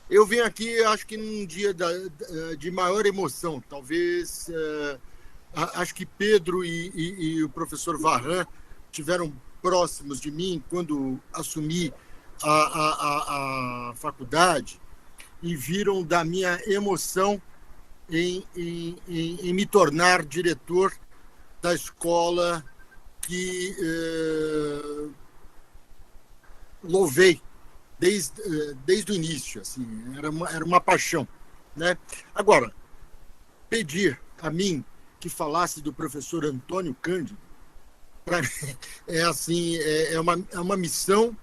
Eu venho aqui, acho que num dia de maior emoção. Talvez, acho que Pedro e o professor Varran tiveram próximos de mim quando assumi a faculdade e viram da minha emoção em me tornar diretor da escola que louvei desde o início. Assim, era uma paixão. Né? Agora, pedir a mim que falasse do professor Antônio Cândido, para mim, é uma missão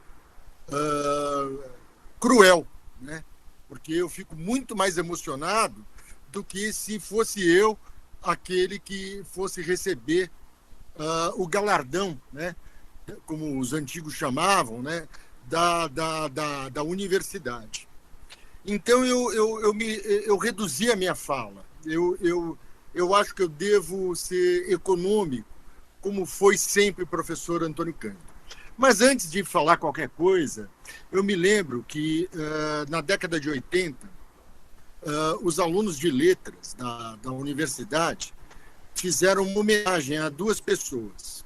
cruel, né? Porque eu fico muito mais emocionado do que se fosse eu aquele que fosse receber o galardão, né? Como os antigos chamavam, né? Da universidade. Então, eu reduzi a minha fala. Eu acho que eu devo ser econômico, como foi sempre o professor Antônio Cândido. Mas antes de falar qualquer coisa, eu me lembro que, na década de 80, os alunos de letras da universidade fizeram uma homenagem a duas pessoas.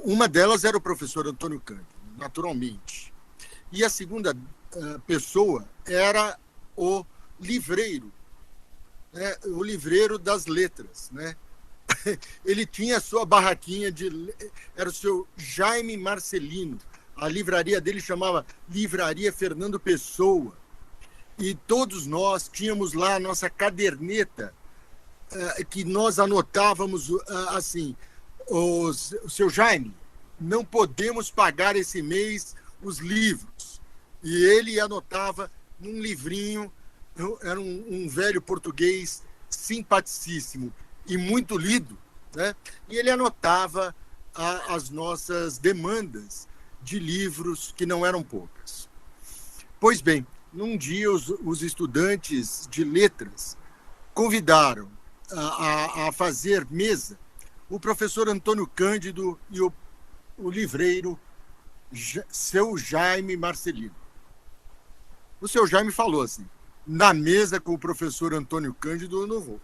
Uma delas era o professor Antônio Cândido, naturalmente. E a segunda pessoa era o livreiro, né? O livreiro das letras, né? Ele tinha a sua barraquinha era o seu Jaime Marcelino. A livraria dele chamava Livraria Fernando Pessoa. E todos nós tínhamos lá a nossa caderneta, que nós anotávamos assim: o seu Jaime, não podemos pagar esse mês os livros. E ele anotava num livrinho, era um velho português simpaticíssimo e muito lido, né? E ele anotava as nossas demandas de livros, que não eram poucas. Pois bem, num dia os estudantes de letras convidaram a fazer mesa o professor Antônio Cândido e o livreiro seu Jaime Marcelino. O seu Jaime falou assim: na mesa com o professor Antônio Cândido eu não vou.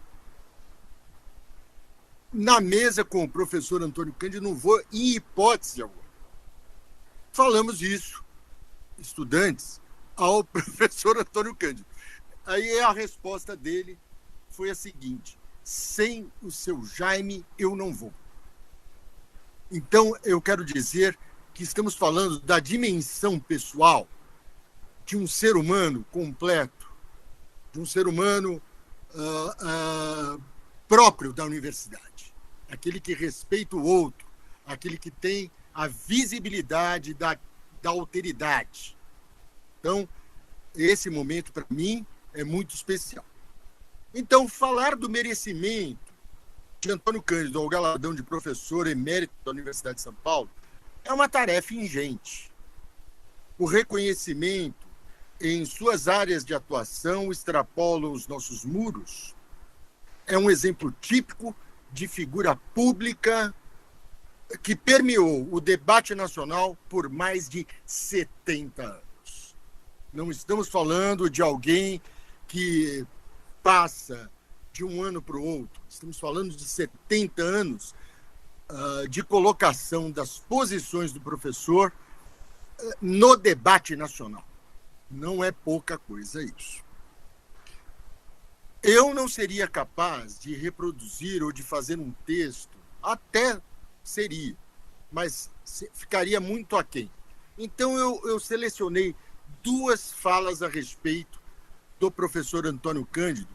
Na mesa com o professor Antônio Cândido não vou, em hipótese alguma. Falamos isso, estudantes, ao professor Antônio Cândido. Aí a resposta dele foi a seguinte: sem o seu Jaime eu não vou. Então, eu quero dizer que estamos falando da dimensão pessoal de um ser humano completo, de um ser humano próprio da universidade, aquele que respeita o outro, aquele que tem a visibilidade da alteridade. Então, esse momento, para mim, é muito especial. Então, falar do merecimento de Antônio Cândido ao galardão de professor emérito da Universidade de São Paulo é uma tarefa ingente. O reconhecimento em suas áreas de atuação extrapola os nossos muros. É um exemplo típico de figura pública que permeou o debate nacional por mais de 70 anos. Não estamos falando de alguém que passa de um ano para o outro. Estamos falando de 70 anos de colocação das posições do professor no debate nacional. Não é pouca coisa isso. Eu não seria capaz de reproduzir ou de fazer um texto, até seria, mas ficaria muito aquém. Então, eu selecionei duas falas a respeito do professor Antônio Cândido,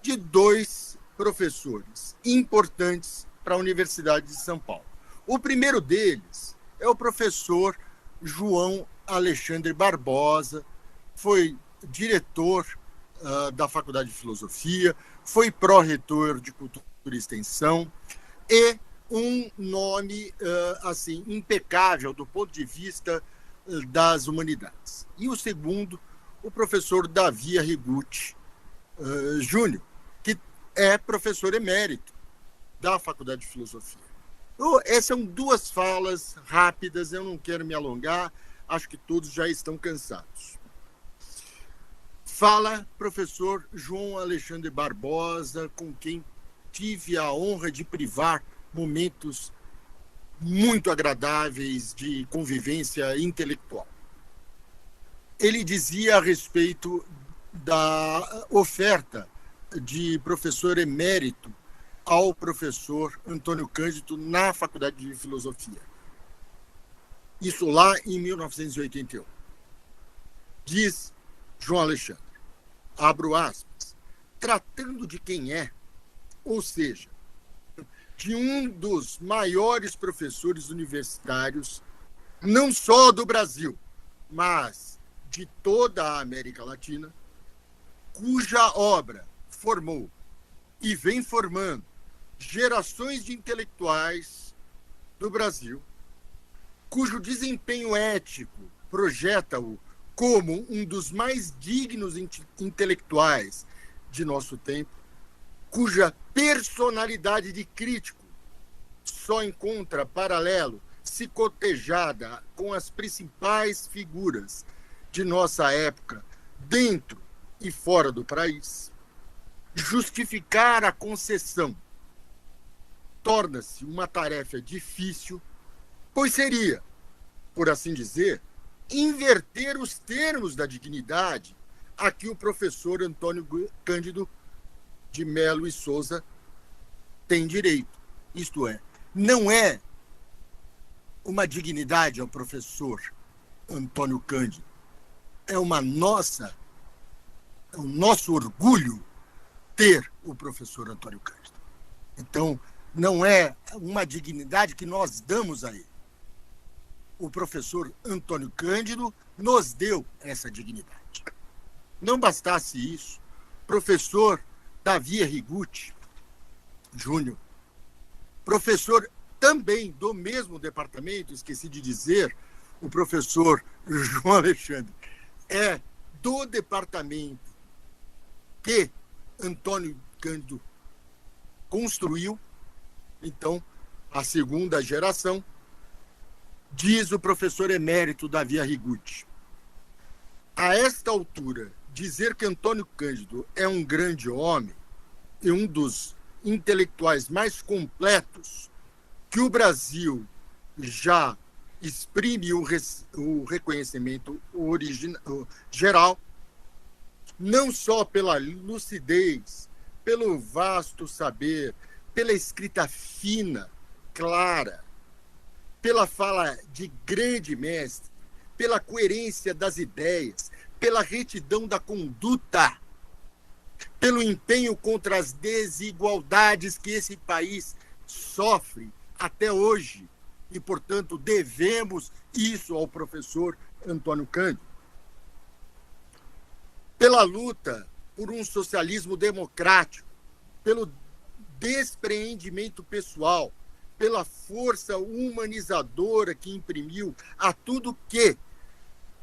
de dois professores importantes para a Universidade de São Paulo. O primeiro deles é o professor João Alexandre Barbosa, foi diretor da Faculdade de Filosofia, foi pró-reitor de Cultura e Extensão, e um nome assim impecável do ponto de vista das humanidades. E o segundo, o professor Davi Arrigucci Júnior, que é professor emérito da Faculdade de Filosofia. Então, essas são duas falas rápidas, eu não quero me alongar, acho que todos já estão cansados. Fala professor João Alexandre Barbosa, com quem tive a honra de privar momentos muito agradáveis de convivência intelectual. Ele dizia a respeito da oferta de professor emérito ao professor Antônio Cândido na Faculdade de Filosofia. Isso lá em 1981. Diz João Alexandre, abro aspas, tratando de quem é, ou seja, de um dos maiores professores universitários, não só do Brasil, mas de toda a América Latina, cuja obra formou e vem formando gerações de intelectuais do Brasil, cujo desempenho ético projeta-o como um dos mais dignos intelectuais de nosso tempo, cuja personalidade de crítico só encontra paralelo se cotejada com as principais figuras de nossa época, dentro e fora do país, justificar a concessão torna-se uma tarefa difícil, pois seria, por assim dizer, inverter os termos da dignidade a que o professor Antônio Cândido de Melo e Souza tem direito. Isto é, não é uma dignidade ao professor Antônio Cândido, é o nosso orgulho ter o professor Antônio Cândido. Então, não é uma dignidade que nós damos a ele. O professor Antônio Cândido nos deu essa dignidade. Não bastasse isso, professor Davi Arrigucci Júnior, professor também do mesmo departamento, esqueci de dizer, o professor João Alexandre, é do departamento que Antônio Cândido construiu, então, a segunda geração. Diz o professor emérito Davi Arrigucci, a esta altura, dizer que Antônio Cândido é um grande homem e um dos intelectuais mais completos que o Brasil já exprime o reconhecimento geral, não só pela lucidez, pelo vasto saber, pela escrita fina, clara, pela fala de grande mestre, pela coerência das ideias, pela retidão da conduta, pelo empenho contra as desigualdades que esse país sofre até hoje. E, portanto, devemos isso ao professor Antônio Cândido. Pela luta por um socialismo democrático, pelo despreendimento pessoal, pela força humanizadora que imprimiu a tudo que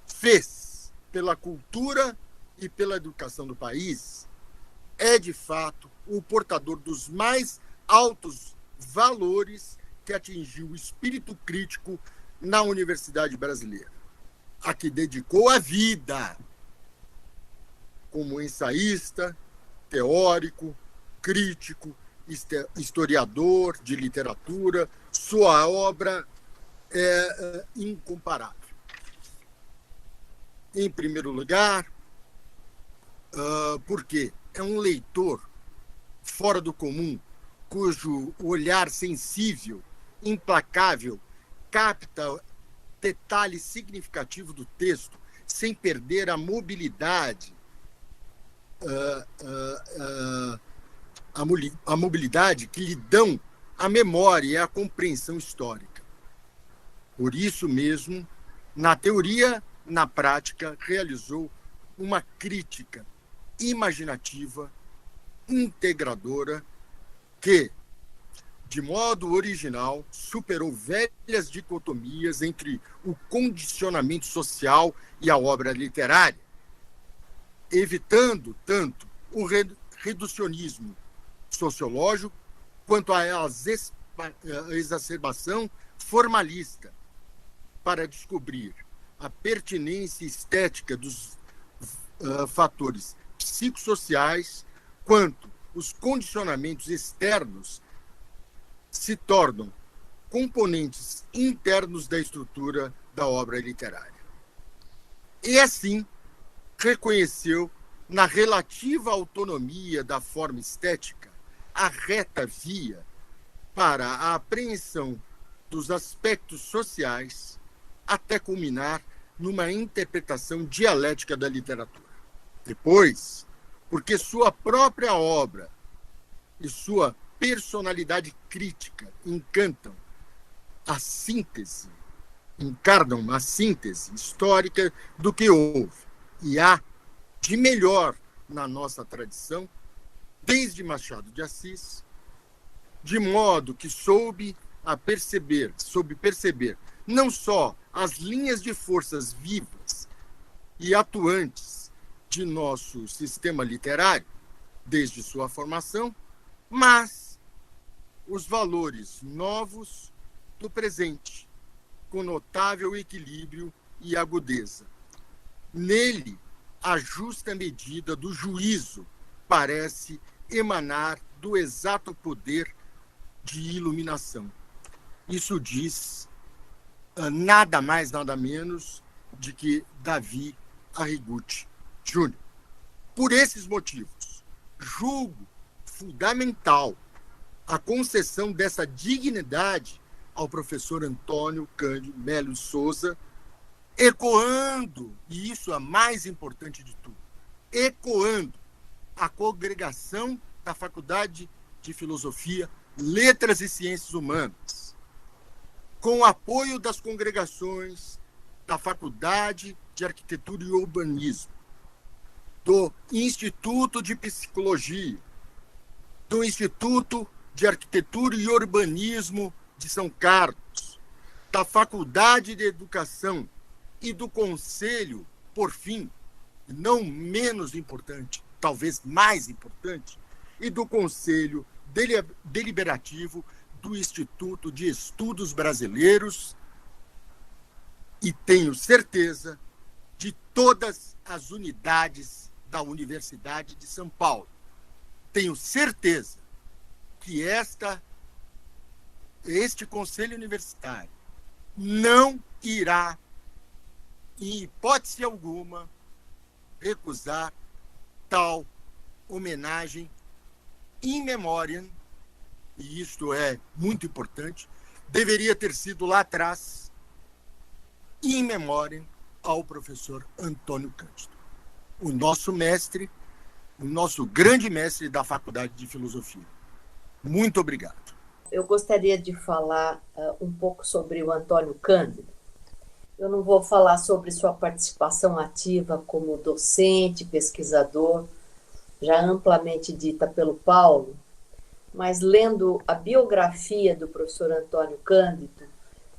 fez pela cultura e pela educação do país, é, de fato, o portador dos mais altos valores que atingiu o espírito crítico na Universidade Brasileira, a que dedicou a vida como ensaísta, teórico, crítico, historiador de literatura. Sua obra é incomparável. Em primeiro lugar, porque é um leitor fora do comum, cujo olhar sensível, implacável, capta detalhe significativo do texto, sem perder a mobilidade, a mobilidade que lhe dão a memória e a compreensão histórica. Por isso mesmo, na teoria, na prática, realizou uma crítica imaginativa, integradora, que, de modo original, superou velhas dicotomias entre o condicionamento social e a obra literária, evitando tanto o reducionismo sociológico quanto a exacerbação formalista, para descobrir a pertinência estética dos fatores psicossociais, quanto os condicionamentos externos se tornam componentes internos da estrutura da obra literária. E assim reconheceu, na relativa autonomia da forma estética, a reta via para a apreensão dos aspectos sociais, até culminar numa interpretação dialética da literatura. Depois, porque sua própria obra e sua personalidade crítica encarnam a síntese histórica do que houve e há de melhor na nossa tradição, desde Machado de Assis, de modo que soube perceber não só as linhas de forças vivas e atuantes de nosso sistema literário, desde sua formação, mas os valores novos do presente, com notável equilíbrio e agudeza. Nele, a justa medida do juízo parece emanar do exato poder de iluminação. Isso diz nada mais, nada menos de que Davi Arrighi Júnior. Por esses motivos, julgo fundamental a concessão dessa dignidade ao professor Antônio Cândido Melo Souza, ecoando, e isso é mais importante de tudo, ecoando a congregação da Faculdade de Filosofia, Letras e Ciências Humanas, com o apoio das congregações da Faculdade de Arquitetura e Urbanismo, do Instituto de Psicologia, do Instituto de Arquitetura e Urbanismo de São Carlos, da Faculdade de Educação e do Conselho, por fim, não menos importante, talvez mais importante, e do Conselho Deliberativo do Instituto de Estudos Brasileiros, e tenho certeza de todas as unidades da Universidade de São Paulo. Tenho certeza que este Conselho Universitário não irá, em hipótese alguma, recusar tal homenagem in memoriam, e isto é muito importante, deveria ter sido lá atrás, in memoriam ao professor Antônio Cândido, o nosso mestre, o nosso grande mestre da Faculdade de Filosofia. Muito obrigado. Eu gostaria de falar um pouco sobre o Antônio Cândido. Eu não vou falar sobre sua participação ativa como docente, pesquisador, já amplamente dita pelo Paulo, mas lendo a biografia do professor Antônio Cândido,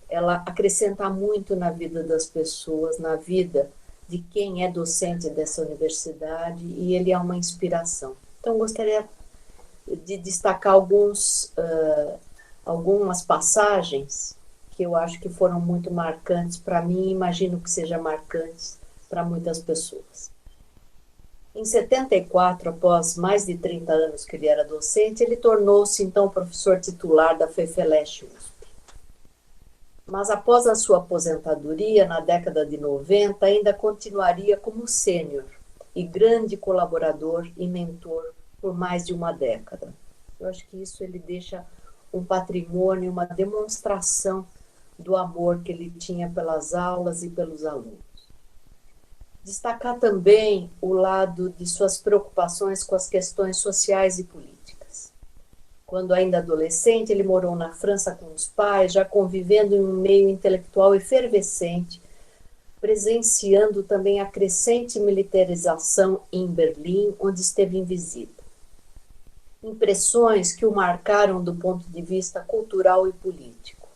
ela acrescenta muito na vida das pessoas, na vida de quem é docente dessa universidade, e ele é uma inspiração. Então, gostaria de destacar algumas passagens que eu acho que foram muito marcantes para mim, e imagino que sejam marcantes para muitas pessoas. Em 74, após mais de 30 anos que ele era docente, ele tornou-se então professor titular da FEFELESH USP. Mas após a sua aposentadoria, na década de 90, ainda continuaria como sênior e grande colaborador e mentor por mais de uma década. Eu acho que isso ele deixa um patrimônio, uma demonstração do amor que ele tinha pelas aulas e pelos alunos. Destacar também o lado de suas preocupações com as questões sociais e políticas. Quando ainda adolescente, ele morou na França com os pais, já convivendo em um meio intelectual efervescente, presenciando também a crescente militarização em Berlim, onde esteve em visita. Impressões que o marcaram do ponto de vista cultural e político.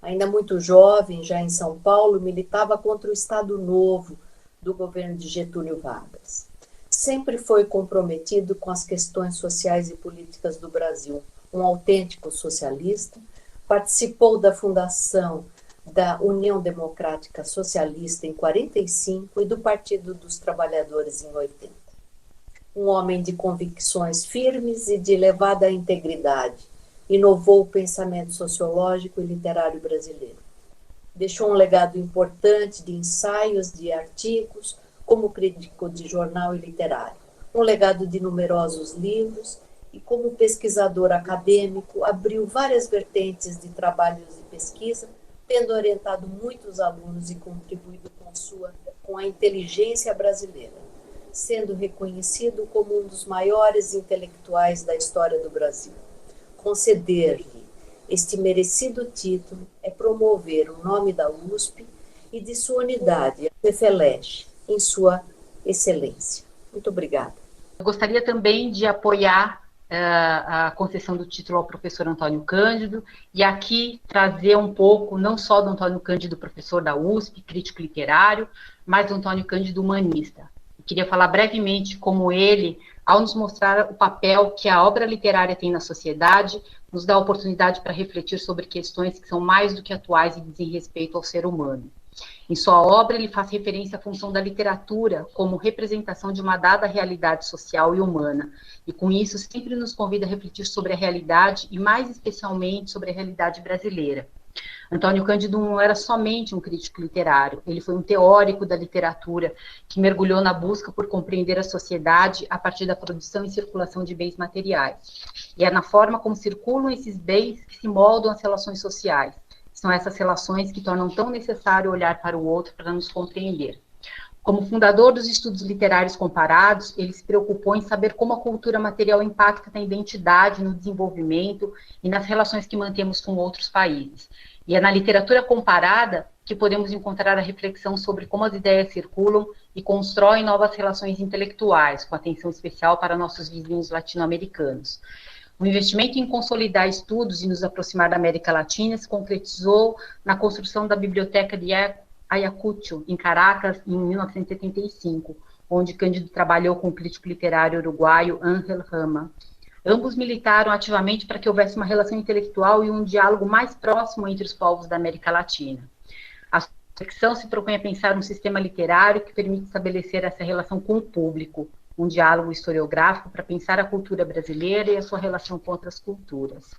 Ainda muito jovem, já em São Paulo, militava contra o Estado Novo do governo de Getúlio Vargas. Sempre foi comprometido com as questões sociais e políticas do Brasil. Um autêntico socialista, participou da fundação da União Democrática Socialista em 45 e do Partido dos Trabalhadores em 80. Um homem de convicções firmes e de elevada integridade, inovou o pensamento sociológico e literário brasileiro. Deixou um legado importante de ensaios, de artigos, como crítico de jornal e literário. Um legado de numerosos livros e, como pesquisador acadêmico, abriu várias vertentes de trabalhos e pesquisa, tendo orientado muitos alunos e contribuído com a inteligência brasileira, sendo reconhecido como um dos maiores intelectuais da história do Brasil. Conceder-lhe este merecido título é promover o nome da USP e de sua unidade, a FEFELESH, em sua excelência. Muito obrigada. Eu gostaria também de apoiar a concessão do título ao professor Antônio Cândido, e aqui trazer um pouco, não só do Antônio Cândido, professor da USP, crítico literário, mas do Antônio Cândido, humanista. Eu queria falar brevemente como ele, ao nos mostrar o papel que a obra literária tem na sociedade, nos dá a oportunidade para refletir sobre questões que são mais do que atuais e dizem respeito ao ser humano. Em sua obra, ele faz referência à função da literatura como representação de uma dada realidade social e humana, e com isso sempre nos convida a refletir sobre a realidade e mais especialmente sobre a realidade brasileira. Antônio Cândido não era somente um crítico literário, ele foi um teórico da literatura que mergulhou na busca por compreender a sociedade a partir da produção e circulação de bens materiais. E é na forma como circulam esses bens que se moldam as relações sociais. São essas relações que tornam tão necessário olhar para o outro para nos compreender. Como fundador dos estudos literários comparados, ele se preocupou em saber como a cultura material impacta na identidade, no desenvolvimento e nas relações que mantemos com outros países. E é na literatura comparada que podemos encontrar a reflexão sobre como as ideias circulam e constroem novas relações intelectuais, com atenção especial para nossos vizinhos latino-americanos. O investimento em consolidar estudos e nos aproximar da América Latina se concretizou na construção da Biblioteca de Ayacucho, em Caracas, em 1975, onde Cândido trabalhou com o crítico literário uruguaio Ángel Rama. Ambos militaram ativamente para que houvesse uma relação intelectual e um diálogo mais próximo entre os povos da América Latina. A ficção se propõe a pensar um sistema literário que permite estabelecer essa relação com o público, um diálogo historiográfico para pensar a cultura brasileira e a sua relação com outras culturas.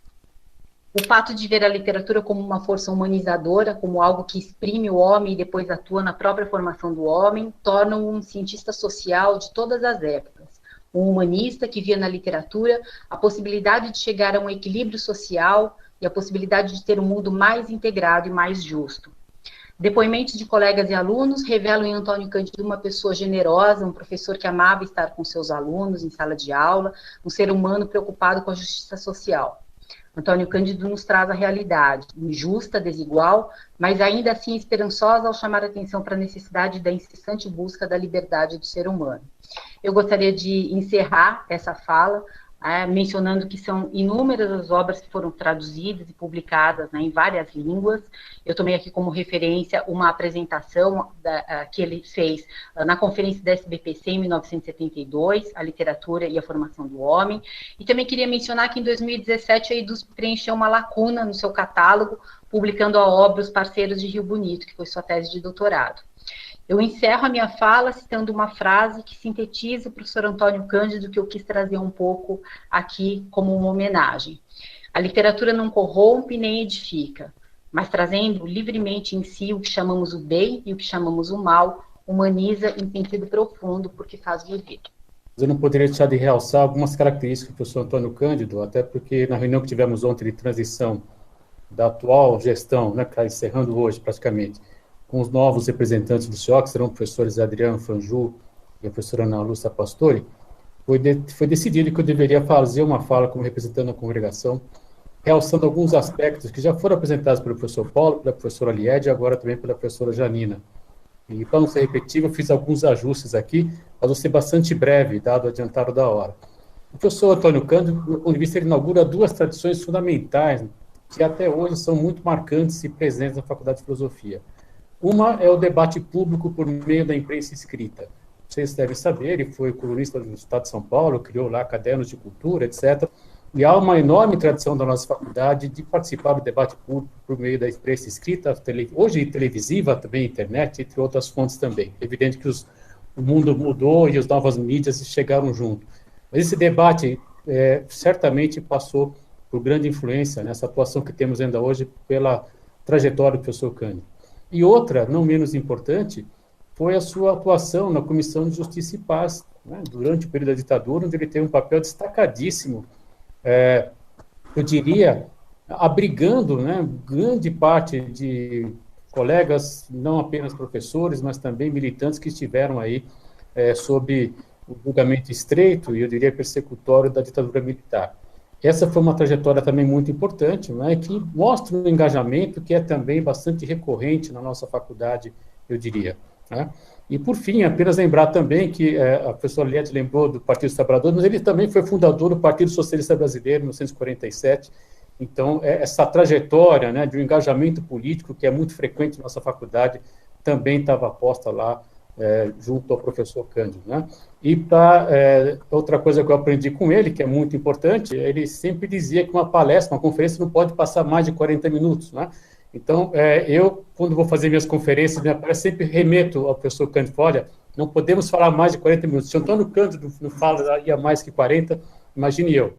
O fato de ver a literatura como uma força humanizadora, como algo que exprime o homem e depois atua na própria formação do homem, torna-o um cientista social de todas as épocas, um humanista que via na literatura a possibilidade de chegar a um equilíbrio social e a possibilidade de ter um mundo mais integrado e mais justo. Depoimentos de colegas e alunos revelam em Antônio Cândido uma pessoa generosa, um professor que amava estar com seus alunos em sala de aula, um ser humano preocupado com a justiça social. Antônio Cândido nos traz a realidade, injusta, desigual, mas ainda assim esperançosa ao chamar a atenção para a necessidade da incessante busca da liberdade do ser humano. Eu gostaria de encerrar essa fala mencionando que são inúmeras as obras que foram traduzidas e publicadas em várias línguas. Eu tomei aqui como referência uma apresentação que ele fez na conferência da SBPC em 1972, A Literatura e a Formação do Homem, e também queria mencionar que em 2017 a EDUSP preencheu uma lacuna no seu catálogo, publicando a obra Os Parceiros de Rio Bonito, que foi sua tese de doutorado. Eu encerro a minha fala citando uma frase que sintetiza o professor Antônio Cândido, que eu quis trazer um pouco aqui como uma homenagem. A literatura não corrompe nem edifica, mas trazendo livremente em si o que chamamos o bem e o que chamamos o mal, humaniza em sentido profundo, porque faz viver. Eu não poderia deixar de realçar algumas características do professor Antônio Cândido, até porque na reunião que tivemos ontem de transição da atual gestão, né, que está encerrando hoje praticamente, com os novos representantes do CIO, que serão professores Adriano Fanju e a professora Ana Lúcia Pastore, foi decidido que eu deveria fazer uma fala como representando a congregação, realçando alguns aspectos que já foram apresentados pelo professor Paulo, pela professora Liede e agora também pela professora Janina. E para não ser repetitivo, eu fiz alguns ajustes aqui, mas vou ser bastante breve, dado o adiantado da hora. O professor Antônio Cândido, do meu ponto de vista, ele inaugura duas tradições fundamentais, que até hoje são muito marcantes e presentes na Faculdade de Filosofia. Uma é o debate público por meio da imprensa escrita. Vocês devem saber, ele foi colunista do Estado de São Paulo, criou lá cadernos de cultura, etc. E há uma enorme tradição da nossa faculdade de participar do debate público por meio da imprensa escrita, hoje televisiva, também internet, entre outras fontes também. É evidente que o mundo mudou e as novas mídias chegaram junto. Mas esse debate certamente passou por grande influência nessa atuação que temos ainda hoje pela trajetória do professor Cândido. E outra, não menos importante, foi a sua atuação na Comissão de Justiça e Paz, né, durante o período da ditadura, onde ele teve um papel destacadíssimo, eu diria, abrigando, né, grande parte de colegas, não apenas professores, mas também militantes que estiveram aí sob o julgamento estreito e, eu diria, persecutório da ditadura militar. Essa foi uma trajetória também muito importante, né, que mostra um engajamento que é também bastante recorrente na nossa faculdade, eu diria. Né? E, por fim, apenas lembrar também que a professora Liette lembrou do Partido dos Trabalhadores, mas ele também foi fundador do Partido Socialista Brasileiro, em 1947. Então, essa trajetória, né, de um engajamento político, que é muito frequente na nossa faculdade, também estava posta lá junto ao professor Cândido. Né? E outra coisa que eu aprendi com ele, que é muito importante, ele sempre dizia que uma palestra, uma conferência, não pode passar mais de 40 minutos. Né? Então, eu, quando vou fazer minhas conferências, minha palestra, sempre remeto ao professor Cândido, olha, não podemos falar mais de 40 minutos. Se o Antônio Cândido não fala ia mais que 40, imagine eu.